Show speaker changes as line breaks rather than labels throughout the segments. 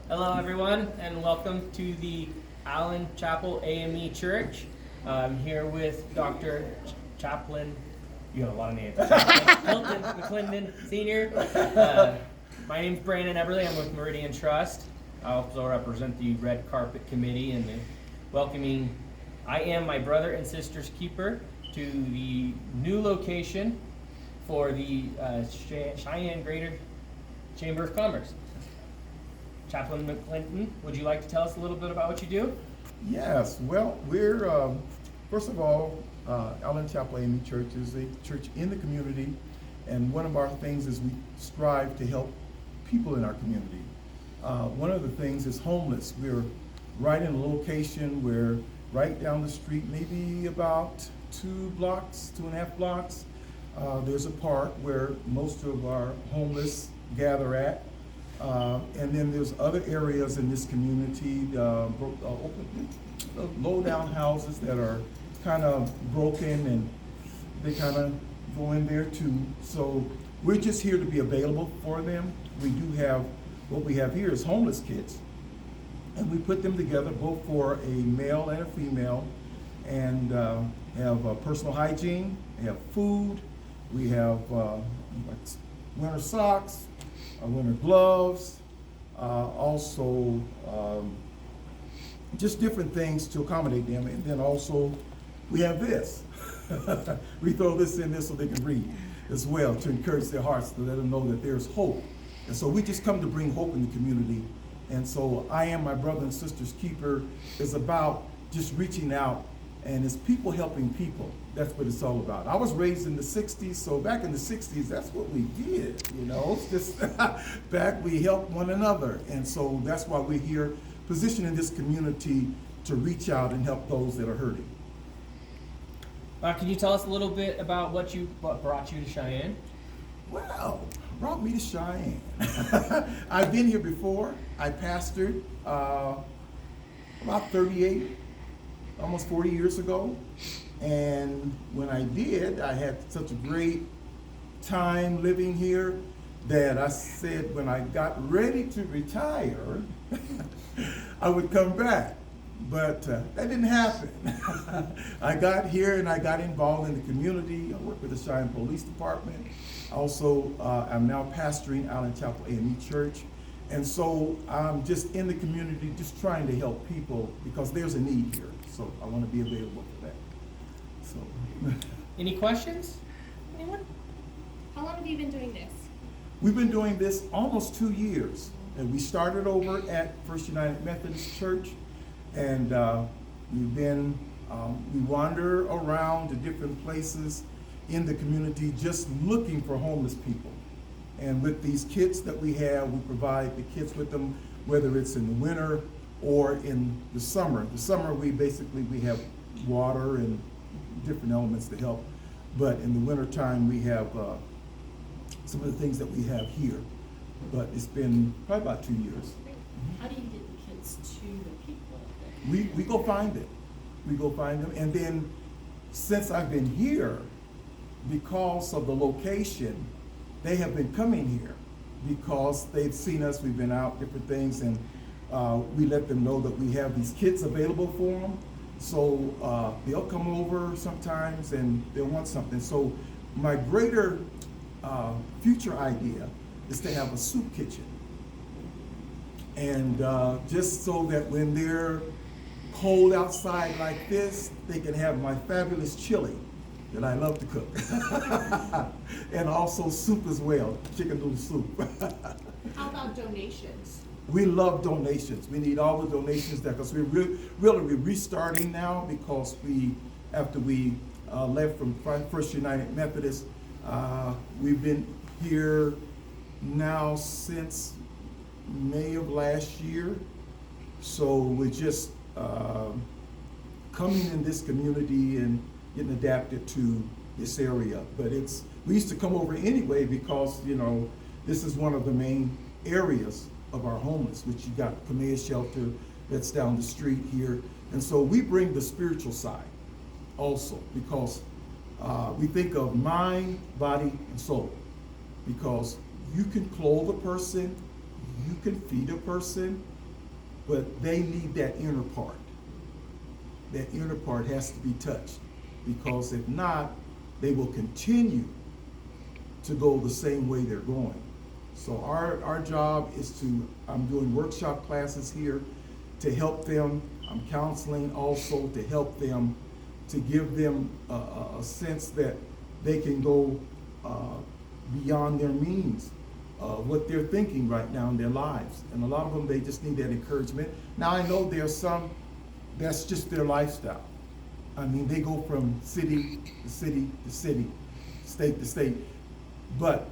Hello, everyone, and welcome to the Allen Chapel AME Church. I'm here with Dr. Chaplain. You have a lot of names. Hilton McClendon Sr. My name's Brandon Eberly. I'm with Meridian Trust. I also represent the Red Carpet Committee and the welcoming I Am My Brother and Sister's Keeper to the new location for the Cheyenne Greater Chamber of Commerce. Chaplain McClendon, would you like to tell us a little bit about what you do?
Yes, well, we're, first of all, Allen Chapel AME Church is a church in the community, and one of our things is we strive to help people in our community. One of the things is homeless. We're right in a location where right down the street, maybe about 2.5 blocks, there's a park where most of our homeless gather at. And then there's other areas in this community, low-down houses that are kind of broken, and they kind of go in there too. So we're just here to be available for them. We do have, what we have here is homeless kids. And we put them together both for a male and a female, and have personal hygiene, we have food, we have winter socks, winter gloves, also just different things to accommodate them. And then also we have this. We throw this in there so they can read as well, to encourage their hearts, to let them know that there's hope. And so we just come to bring hope in the community. And so I Am My Brother and Sister's Keeper is about just reaching out, and it's people helping people. That's what it's all about. I was raised in the 60s, so back in the 60s, that's what we did, you know. It's just back we helped one another. And so that's why we're here, positioned in this community to reach out and help those that are hurting.
Can you tell us a little bit about what brought you to Cheyenne?
Well, brought me to Cheyenne. I've been here before. I pastored about 38, almost 40 years ago. And when I did, I had such a great time living here that I said when I got ready to retire, I would come back. But that didn't happen. I got here and I got involved in the community. I work with the Cheyenne Police Department. Also, I'm now pastoring Allen Chapel AME Church. And so I'm just in the community, just trying to help people because there's a need here. So I want to be available for that. So.
Any questions? Anyone?
How long have you been doing this?
We've been doing this almost 2 years. And we started over at First United Methodist Church. And we wander around to different places in the community just looking for homeless people. And with these kits that we have, we provide the kits with them, whether it's in the winter or in the summer. The summer we have water and different elements to help. But in the winter time we have some of the things that we have here. But it's been probably about 2 years.
How do you get the kids to the people?
We go find it. We go find them. And then since I've been here, because of the location, they have been coming here because they've seen us, we've been out, different things, and we let them know that we have these kits available for them. So they'll come over sometimes and they'll want something. So my greater future idea is to have a soup kitchen. And just so that when they're cold outside like this, they can have my fabulous chili that I love to cook. And also soup as well, chicken noodle soup.
How about donations?
We love donations. We need all the donations there because we're restarting now because after we left from First United Methodist, we've been here now since May of last year. So we're just coming in this community and getting adapted to this area. But we used to come over anyway because, you know, this is one of the main areas of our homeless, which you got Kamea Shelter that's down the street here. And so we bring the spiritual side also because we think of mind, body, and soul. Because you can clothe a person, you can feed a person, but they need that inner part. That inner part has to be touched, because if not, they will continue to go the same way they're going. So our job is I'm doing workshop classes here to help them. I'm counseling also to help them, to give them a sense that they can go beyond their means, what they're thinking right now in their lives. And a lot of them, they just need that encouragement. Now I know there are some, that's just their lifestyle. I mean, they go from city to city to city, state to state. But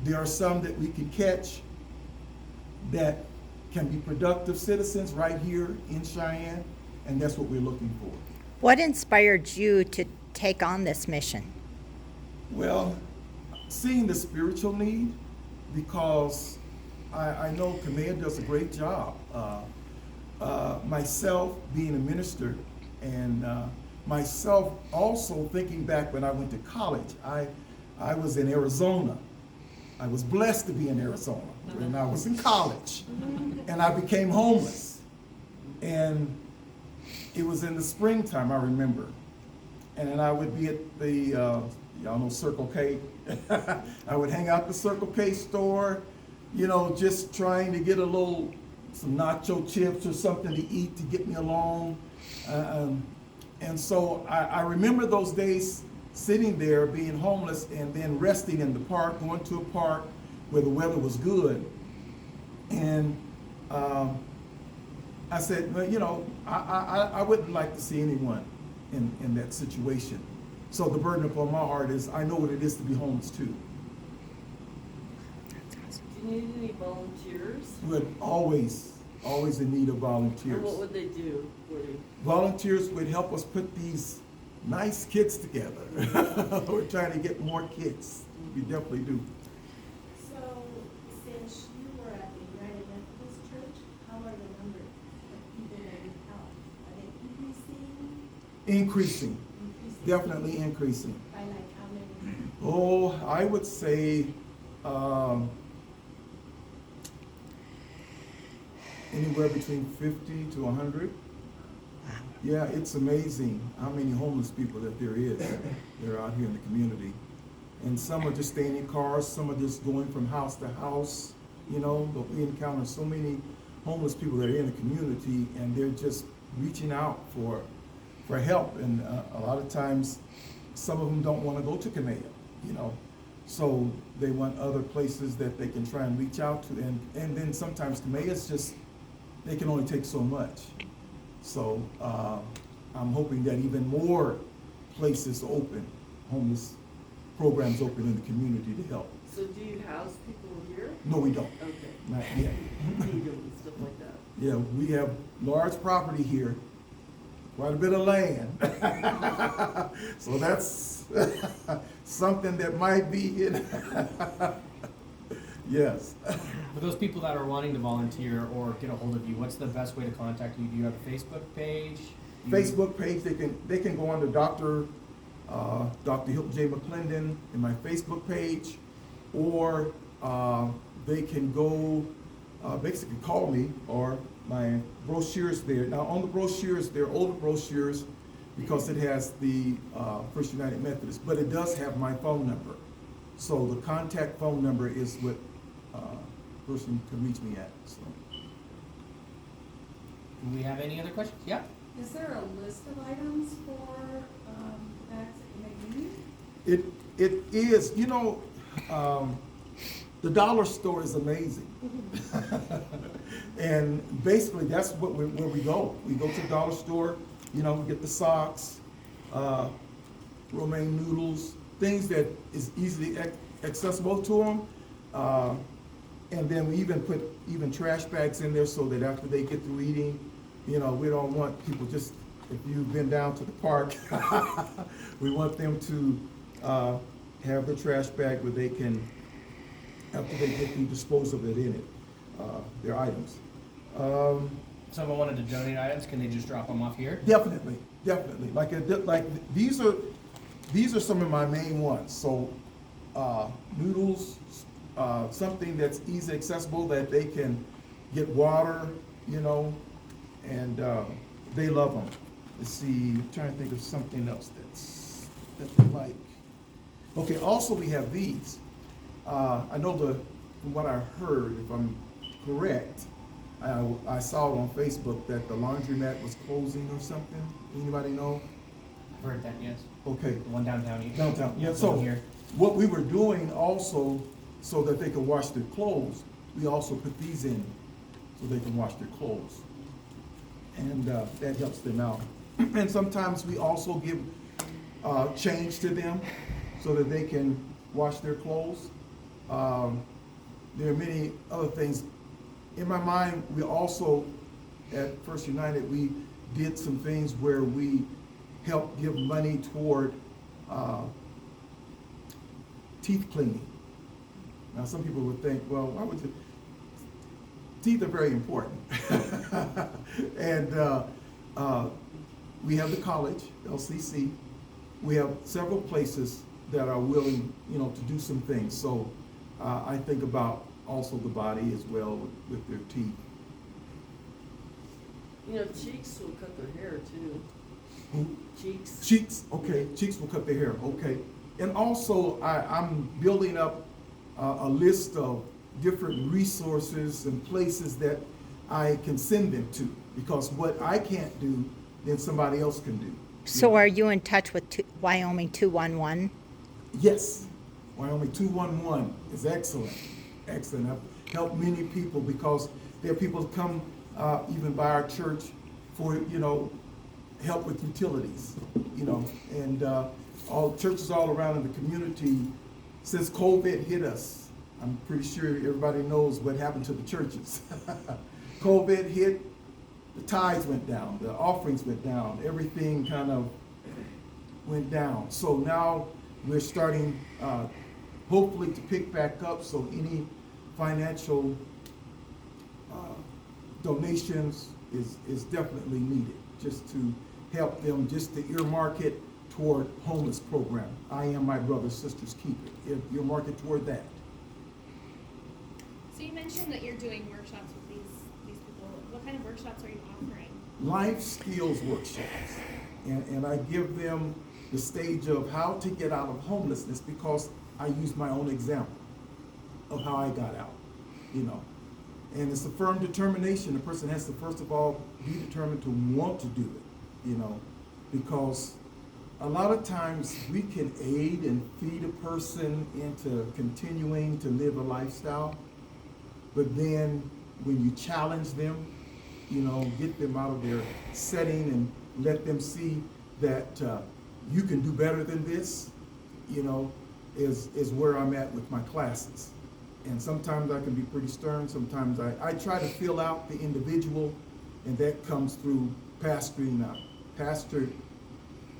there are some that we can catch that can be productive citizens right here in Cheyenne, and that's what we're looking for.
What inspired you to take on this mission?
Well, seeing the spiritual need, because I know Kamea does a great job. Myself being a minister, and myself also thinking back when I went to college, I was in Arizona. I was blessed to be in Arizona when I was in college, and I became homeless. And it was in the springtime, I remember. And then I would be at the, y'all know Circle K? I would hang out at the Circle K store, you know, just trying to get some nacho chips or something to eat to get me along. And so I remember those days sitting there being homeless and then resting in the park, going to a park where the weather was good. And I said, well, you know, I wouldn't like to see anyone in that situation. So the burden upon my heart is, I know what it is to be homeless too.
Do you need any volunteers?
We're always in need of volunteers.
And what would they do for you?
Volunteers would help us put these nice kids together. We're trying to get more kids. We definitely do.
So, since you were at the United Methodist Church, how are the numbers of people that you help? Are they increasing?
Increasing, definitely increasing.
By like how many?
Oh, I would say anywhere between 50 to 100. Yeah, it's amazing how many homeless people that there is. They're out here in the community. And some are just staying in cars, some are just going from house to house, you know, but we encounter so many homeless people that are in the community, and they're just reaching out for help. And a lot of times, some of them don't want to go to Kamea, you know, so they want other places that they can try and reach out to. And then sometimes Kamea is just, they can only take so much. So I'm hoping that even more places open, homeless programs open in the community to help.
So do you house people here?
No, we don't.
Okay.
Not yet.
Feed them and stuff like that.
Yeah, we have large property here, quite a bit of land. So that's something that might be in. Yes.
For those people that are wanting to volunteer or get a hold of you, what's the best way to contact you? Do you have a Facebook page?
Facebook page, they can go on to Dr. Hilton J. McClendon in my Facebook page, or they can go basically call me, or my brochures there. Now on the brochures, they're older brochures because it has the First United Methodist, but it does have my phone number. So the contact phone number is what person can reach me at. So.
Do we have any other questions? Yeah.
Is there a list of items for bags that you may need?
It is, you know, the dollar store is amazing. And basically that's where we go. We go to the dollar store, you know, we get the socks, romaine noodles, things that is easily accessible to them. And then we even put trash bags in there so that after they get through eating, you know, we don't want people just, if you've been down to the park, we want them to have the trash bag where they can, after they get through, dispose of it in it, their items.
Someone wanted to donate items, can they just drop them off here?
Definitely. Like these are some of my main ones. So noodles, something that's easy accessible that they can get water, you know, And they love them. Let's see, I'm trying to think of something else that they like. Okay, also we have these. I know from what I heard, if I'm correct, I saw it on Facebook that the laundromat was closing or something. Anybody know?
I've heard that, yes.
Okay.
The one downtown.
Downtown, yeah,
The
so
one here.
what we were doing also, so that they could wash their clothes, we also put these in so they can wash their clothes. And that helps them out. And sometimes we also give change to them so that they can wash their clothes. There are many other things. In my mind, we also, at First United, we did some things where we helped give money toward teeth cleaning. Now, some people would think, well, why would you? Teeth are very important. And we have the college, LCC. We have several places that are willing, to do some things. So I think about also the body as well with their teeth.
Cheeks will cut their hair too.
Who?
Cheeks.
Cheeks, okay. Cheeks will cut their hair, okay. And also, I'm building up a list of different resources and places that I can send them to, because what I can't do, then somebody else can do.
So are you in touch with Wyoming 211?
Yes, Wyoming 211 is excellent, excellent. I've helped many people because there are people that come even by our church for, help with utilities, and all churches all around in the community. Since COVID hit us, I'm pretty sure everybody knows what happened to the churches. COVID hit, the tithes went down, the offerings went down, everything kind of went down. So now we're starting, hopefully, to pick back up. So any financial donations is definitely needed, just to help them, just to earmark it toward homeless program. I am my brother's sister's keeper. Earmark it toward that.
So you mentioned that you're doing workshops with these people. What kind of workshops are you offering?
Life skills workshops, and I give them the stage of how to get out of homelessness, because I use my own example of how I got out, and it's a firm determination. The person has to first of all be determined to want to do it, because a lot of times we can aid and feed a person into continuing to live a lifestyle, but then when you challenge them, get them out of their setting and let them see that you can do better than this, is where I'm at with my classes. And sometimes I can be pretty stern. Sometimes I try to fill out the individual, and that comes through pastoring. Pastored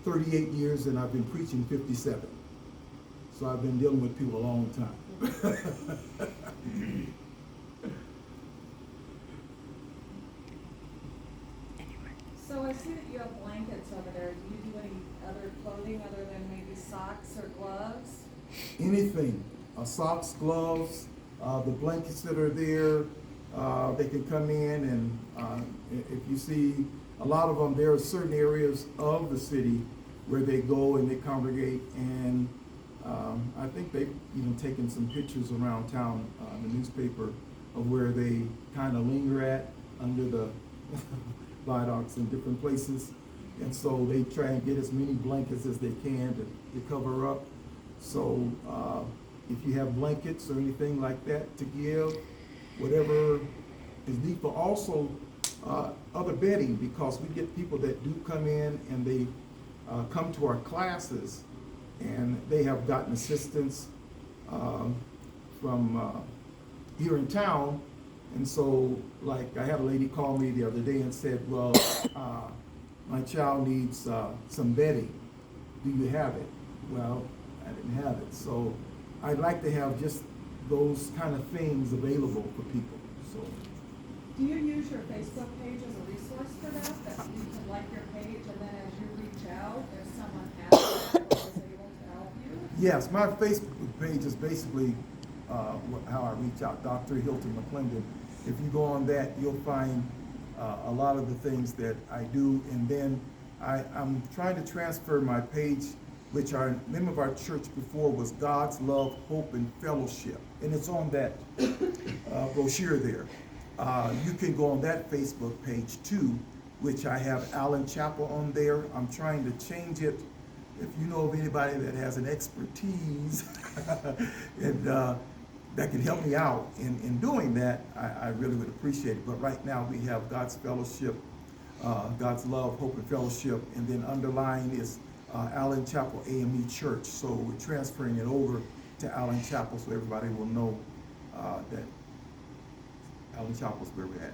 38 years, and I've been preaching 57. So I've been dealing with people a long time.
So I see that you have blankets over there. Do you do any other clothing other than maybe socks or gloves?
Anything, socks, gloves, the blankets that are there, they can come in, and if you see a lot of them, there are certain areas of the city where they go and they congregate, and I think they've even taken some pictures around town in the newspaper of where they kind of linger at under the viaducts in different places. And so they try and get as many blankets as they can to cover up. So if you have blankets or anything like that to give, whatever is needed, but also other bedding, because we get people that do come in and they come to our classes and they have gotten assistance from here in town. And so, like, I had a lady call me the other day and said, well, my child needs some bedding. Do you have it? Well, I didn't have it. So I'd like to have just those kind of things available for people. So.
Do you use your Facebook page as a resource for that you can like your page, and then as you reach out, if someone has it or is able to help you?
Yes, my Facebook page is basically how I reach out, Dr. Hilton McClendon. If you go on that, you'll find a lot of the things that I do. And then I'm trying to transfer my page, which our name of our church before was God's Love, Hope, and Fellowship. And it's on that brochure there. You can go on that Facebook page too, which I have Allen Chapel on there. I'm trying to change it. If you know of anybody that has an expertise and that can help me out in doing that, I really would appreciate it. But right now we have God's Fellowship, God's Love, Hope, and Fellowship, and then underlying is Allen Chapel AME Church. So we're transferring it over to Allen Chapel so everybody will know that Allen Chapel is where we're at.